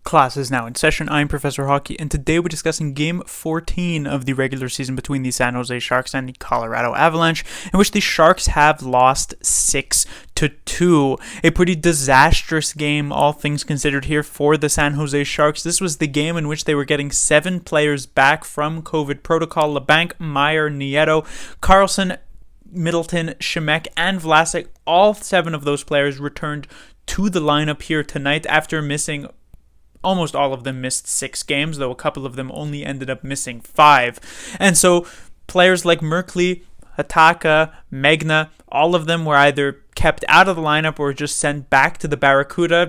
Class is now in session. I'm Professor Hockey, and today we're discussing Game 14 of the regular season between the San Jose Sharks and the Colorado Avalanche, in which the Sharks have lost 6-2. A pretty disastrous game, all things considered, here for the San Jose Sharks. This was the game in which they were getting 7 players back from COVID protocol. LeBanc, Meyer, Nieto, Carlson, Middleton, Shemek, and Vlasic. All 7 of those players returned to the lineup here tonight after missing. Almost all of them missed 6 games, though a couple of them only ended up missing 5. And so players like Merkley, Hataka, Megna, all of them were either kept out of the lineup or just sent back to the Barracuda.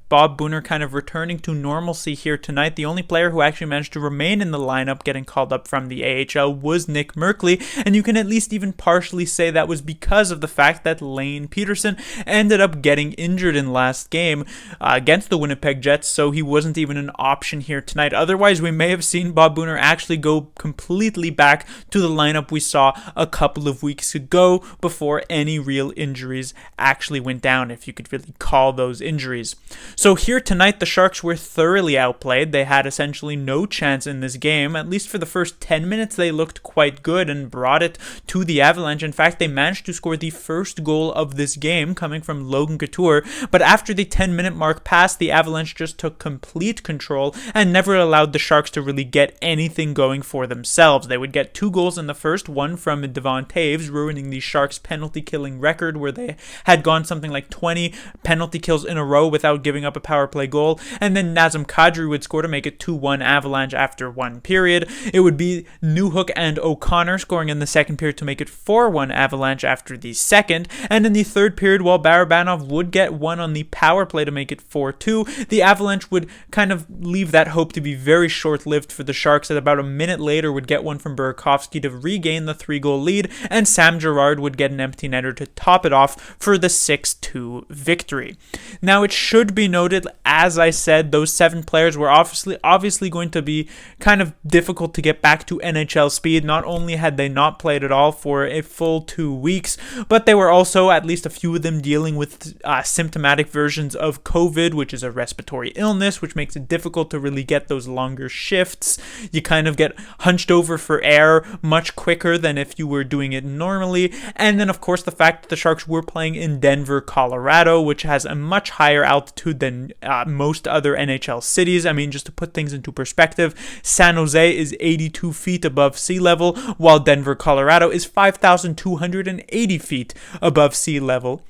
Bob Booner kind of returning to normalcy here tonight. The only player who actually managed to remain in the lineup getting called up from the AHL was Nick Merkley, and you can at least even partially say that was because of the fact that Lane Peterson ended up getting injured in last game against the Winnipeg Jets, so he wasn't even an option here tonight. Otherwise, we may have seen Bob Booner actually go completely back to the lineup we saw a couple of weeks ago before any real injuries actually went down, if you could really call those injuries. So here tonight, the Sharks were thoroughly outplayed. They had essentially no chance in this game. At least for the first 10 minutes, they looked quite good and brought it to the Avalanche. In fact, they managed to score the first goal of this game, coming from Logan Couture. But after the 10-minute mark passed, the Avalanche just took complete control and never allowed the Sharks to really get anything going for themselves. They would get 2 goals in the first, one from Devon Taves, ruining the Sharks' penalty-killing record, where they had gone something like 20 penalty kills in a row without giving up a power play goal, and then Nazem Kadri would score to make it 2-1 Avalanche after one period. It would be Newhook and O'Connor scoring in the second period to make it 4-1 Avalanche after the second, and in the third period, while Barabanov would get one on the power play to make it 4-2, the Avalanche would kind of leave that hope to be very short-lived for the Sharks, that about a minute later would get one from Burakovsky to regain the 3-goal lead, and Sam Girard would get an empty netter to top it off for the 6-2 victory. Now, it should be noted, as I said, those 7 players were obviously going to be kind of difficult to get back to NHL speed. Not only had they not played at all for a full 2 weeks, but they were also, at least a few of them, dealing with symptomatic versions of COVID, which is a respiratory illness, which makes it difficult to really get those longer shifts. You kind of get hunched over for air much quicker than if you were doing it normally. And then, of course, the fact that the Sharks were playing in Denver, Colorado, which has a much higher altitude than most other NHL cities. I mean, just to put things into perspective, San Jose is 82 feet above sea level, while Denver, Colorado is 5,280 feet above sea level.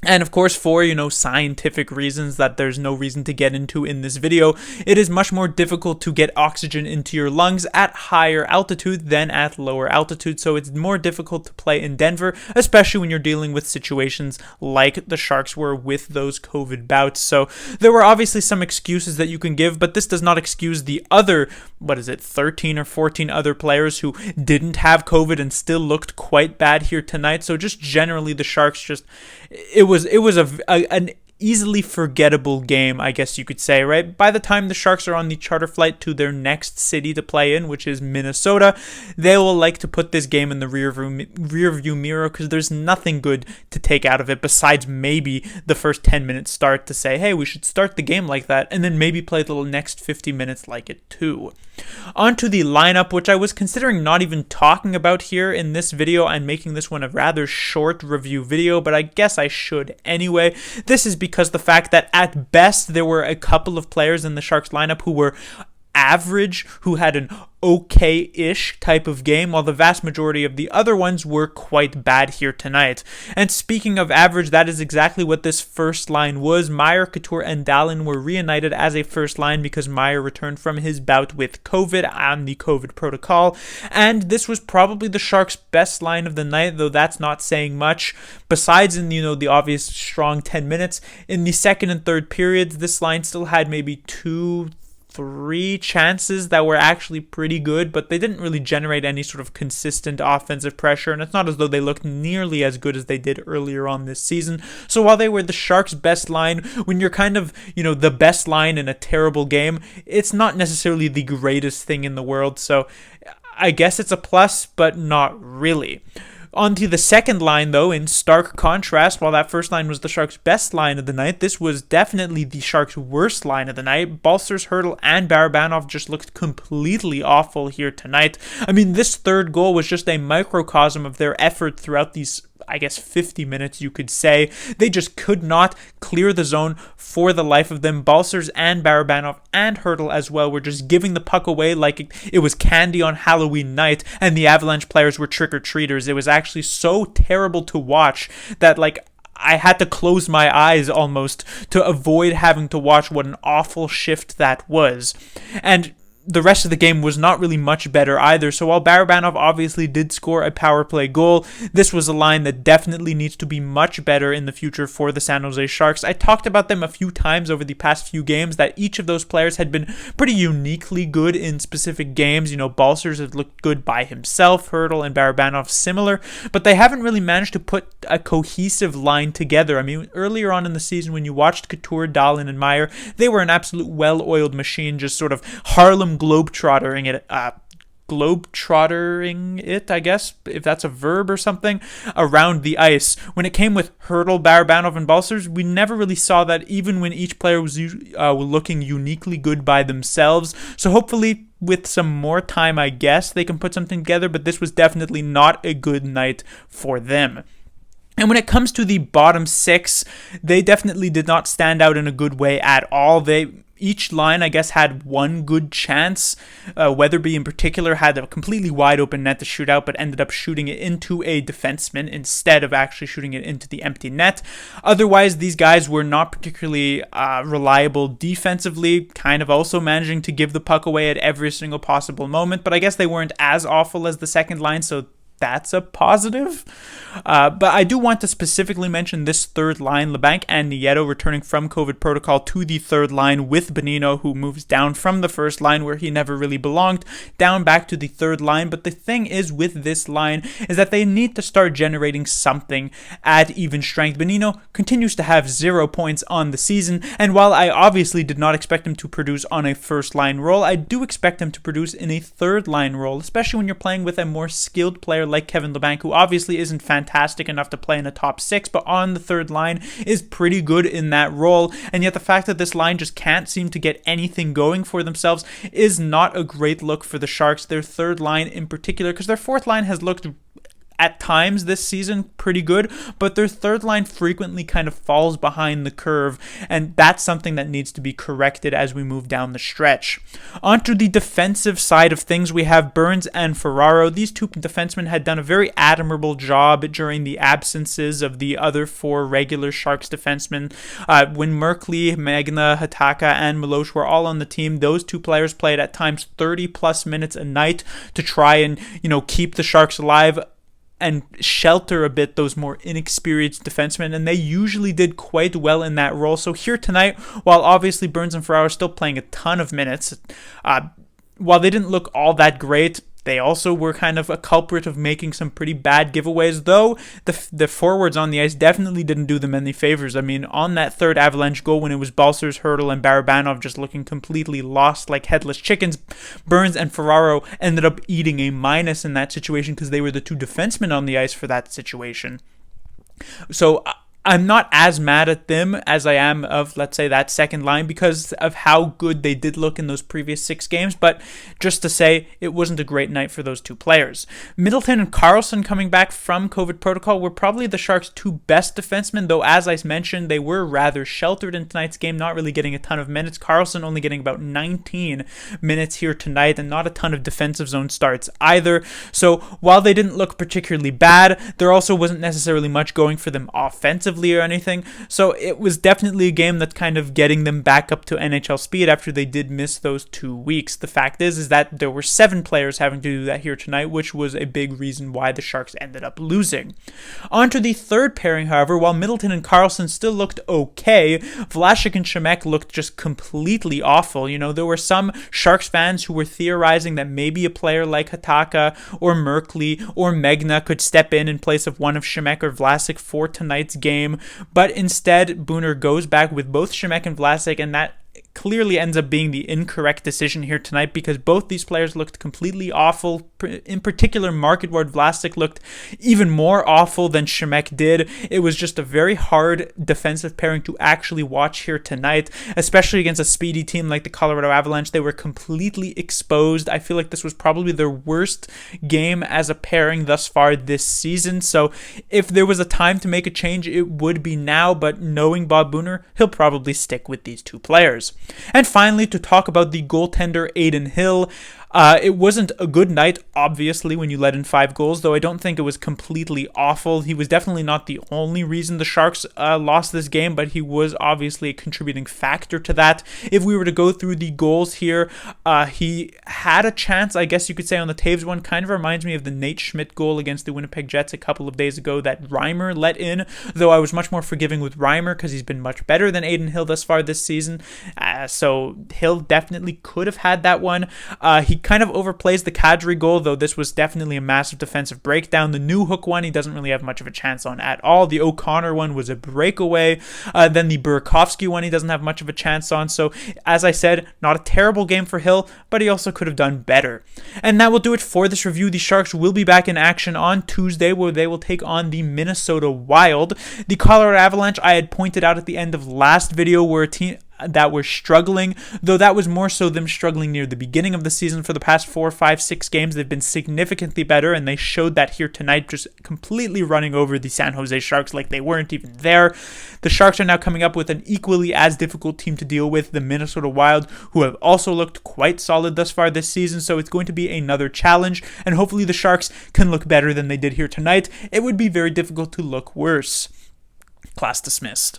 And of course, for, scientific reasons that there's no reason to get into in this video, it is much more difficult to get oxygen into your lungs at higher altitude than at lower altitude. So it's more difficult to play in Denver, especially when you're dealing with situations like the Sharks were with those COVID bouts. So there were obviously some excuses that you can give, but this does not excuse the other, 13 or 14 other players who didn't have COVID and still looked quite bad here tonight. So just generally, the Sharks it was an easily forgettable game, I guess you could say, right? By the time the Sharks are on the charter flight to their next city to play in, which is Minnesota, they will like to put this game in the rearview mirror, because there's nothing good to take out of it besides maybe the first 10-minute start to say, hey, we should start the game like that, and then maybe play the next 50 minutes like it too. On to the lineup, which I was considering not even talking about here in this video and making this one a rather short review video, but I guess I should anyway. This is because the fact that at best there were a couple of players in the Sharks lineup who were average, who had an okay-ish type of game, while the vast majority of the other ones were quite bad here tonight. And speaking of average, that is exactly what this first line was. Meyer, Couture, and Dallin were reunited as a first line because Meyer returned from his bout with COVID and the COVID protocol, and this was probably the Sharks' best line of the night, though that's not saying much. Besides in, the obvious strong 10 minutes, in the second and third periods, this line still had maybe 2-3 chances that were actually pretty good, but they didn't really generate any sort of consistent offensive pressure, and it's not as though they looked nearly as good as they did earlier on this season. So while they were the Sharks' best line, when you're kind of, the best line in a terrible game, it's not necessarily the greatest thing in the world, so I guess it's a plus, but not really. Onto the second line, though, in stark contrast, while that first line was the Sharks' best line of the night, this was definitely the Sharks' worst line of the night. Balcers, Hertl, and Barabanov just looked completely awful here tonight. I mean, this third goal was just a microcosm of their effort throughout these, I guess, 50 minutes, you could say. They just could not clear the zone for the life of them. Balcers and Barabanov and Hertl as well were just giving the puck away like it was candy on Halloween night, and the Avalanche players were trick-or-treaters. It was actually so terrible to watch that, I had to close my eyes almost to avoid having to watch what an awful shift that was. And the rest of the game was not really much better either. So while Barabanov obviously did score a power play goal, this was a line that definitely needs to be much better in the future for the San Jose Sharks. I talked about them a few times over the past few games, that each of those players had been pretty uniquely good in specific games. Balcers had looked good by himself, Hertl and Barabanov similar, but they haven't really managed to put a cohesive line together. I mean, earlier on in the season when you watched Couture, Dahlin, and Meyer, they were an absolute well-oiled machine, just sort of Harlem globetrottering it, I guess, if that's a verb or something, around the ice. When it came with Hertl, Barabanov, and Balcers, we never really saw that, even when each player was looking uniquely good by themselves. So hopefully, with some more time, I guess, they can put something together, but this was definitely not a good night for them. And when it comes to the bottom six, they definitely did not stand out in a good way at all. Each line, I guess, had one good chance. Weatherby in particular had a completely wide open net to shoot out, but ended up shooting it into a defenseman instead of actually shooting it into the empty net. Otherwise, these guys were not particularly reliable defensively, kind of also managing to give the puck away at every single possible moment, but I guess they weren't as awful as the second line, so that's a positive. But I do want to specifically mention this third line. LeBanc and Nieto returning from COVID protocol to the third line with Bonino, who moves down from the first line where he never really belonged, down back to the third line. But the thing is with this line is that they need to start generating something at even strength. Bonino continues to have 0 points on the season, and while I obviously did not expect him to produce on a first line role, I do expect him to produce in a third line role, especially when you're playing with a more skilled player like Kevin LeBanc, who obviously isn't fantastic enough to play in a top six, but on the third line is pretty good in that role. And yet the fact that this line just can't seem to get anything going for themselves is not a great look for the Sharks, their third line in particular, because their fourth line has looked at times this season pretty good, but their third line frequently kind of falls behind the curve, and that's something that needs to be corrected as we move down the stretch. Onto the defensive side of things, we have Burns and Ferraro. These two defensemen had done a very admirable job during the absences of the other four regular Sharks defensemen. When Merkley, Magna, Hataka, and Milosh were all on the team, those two players played at times 30 plus minutes a night to try and, keep the Sharks alive and shelter a bit those more inexperienced defensemen, and they usually did quite well in that role. So here tonight, while obviously Burns and Ferraro are still playing a ton of minutes, while they didn't look all that great, they also were kind of a culprit of making some pretty bad giveaways, though the forwards on the ice definitely didn't do them any favors. I mean, on that third Avalanche goal, when it was Balcers, Hertl, and Barabanov just looking completely lost like headless chickens, Burns and Ferraro ended up eating a minus in that situation because they were the two defensemen on the ice for that situation. So I'm not as mad at them as I am of, let's say, that second line because of how good they did look in those previous 6 games, but just to say, it wasn't a great night for those two players. Middleton and Karlsson coming back from COVID protocol were probably the Sharks' 2 best defensemen, though as I mentioned, they were rather sheltered in tonight's game, not really getting a ton of minutes. Karlsson only getting about 19 minutes here tonight, and not a ton of defensive zone starts either. So while they didn't look particularly bad, there also wasn't necessarily much going for them offensively or anything, so it was definitely a game that's kind of getting them back up to NHL speed after they did miss those 2 weeks. The fact is that there were 7 players having to do that here tonight, which was a big reason why the Sharks ended up losing. On to the third pairing, however, while Middleton and Karlsson still looked okay, Vlasic and Shemek looked just completely awful. There were some Sharks fans who were theorizing that maybe a player like Hataka or Merkley or Megna could step in place of one of Shemek or Vlasic for tonight's game, but instead Booner goes back with both Shemek and Vlasic, and that clearly ends up being the incorrect decision here tonight because both these players looked completely awful. In particular, Market Ward Vlasic looked even more awful than Shemek did. It was just a very hard defensive pairing to actually watch here tonight, especially against a speedy team like the Colorado Avalanche. They were completely exposed. I feel like this was probably their worst game as a pairing thus far this season. So if there was a time to make a change, it would be now, but knowing Bob Booner, he'll probably stick with these two players. And finally, to talk about the goaltender Adin Hill, it wasn't a good night, obviously, when you let in 5 goals, though I don't think it was completely awful. He was definitely not the only reason the Sharks lost this game, but he was obviously a contributing factor to that. If we were to go through the goals here, he had a chance, I guess you could say, on the Taves one. Kind of reminds me of the Nate Schmidt goal against the Winnipeg Jets a couple of days ago that Reimer let in, though I was much more forgiving with Reimer because he's been much better than Adin Hill thus far this season. So Hill definitely could have had that one. He kind of overplays the Kadri goal, though this was definitely a massive defensive breakdown. The New Hook one, he doesn't really have much of a chance on at all. The O'Connor one was a breakaway. Then the Burakovsky one, he doesn't have much of a chance on. So, as I said, not a terrible game for Hill, but he also could have done better. And that will do it for this review. The Sharks will be back in action on Tuesday, where they will take on the Minnesota Wild. The Colorado Avalanche, I had pointed out at the end of last video, were a team that were struggling, though that was more so them struggling near the beginning of the season. For the past 4, 5, 6 games, they've been significantly better, and they showed that here tonight, just completely running over the San Jose Sharks like they weren't even there. The Sharks are now coming up with an equally as difficult team to deal with, the Minnesota Wild, who have also looked quite solid thus far this season, so it's going to be another challenge, and hopefully the Sharks can look better than they did here tonight. It would be very difficult to look worse. Class dismissed.